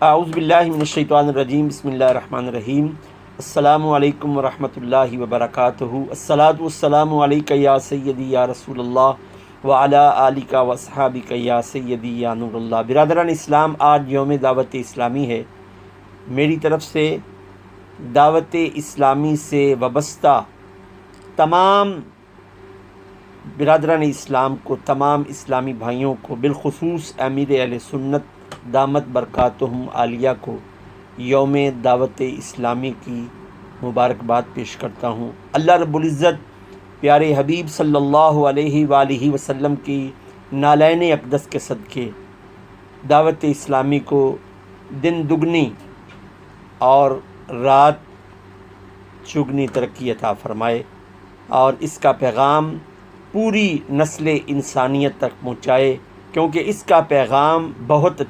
اعوذ باللہ من الشیطان الرجیم، بسم اللہ الرحمن الرحیم۔ السلام علیکم ورحمۃ اللہ وبرکاتہ۔ الصلاۃ والسلام علیک یا سیدی یا رسول اللہ وعلی آلک واصحابک یا سیدی یا نور اللہ۔ برادران اسلام، آج یوم دعوت اسلامی ہے۔ میری طرف سے دعوت اسلامی سے وابستہ تمام برادران اسلام کو، تمام اسلامی بھائیوں کو، بالخصوص امیر اہل سنت دامت برکاتہم عالیہ کو یوم دعوت اسلامی کی مبارکباد پیش کرتا ہوں۔ اللہ رب العزت پیارے حبیب صلی اللہ علیہ وآلہ وسلم کی نالین اقدس کے صدقے دعوت اسلامی کو دن دگنی اور رات چگنی ترقی عطا فرمائے، اور اس کا پیغام پوری نسل انسانیت تک پہنچائے، کیونکہ اس کا پیغام بہت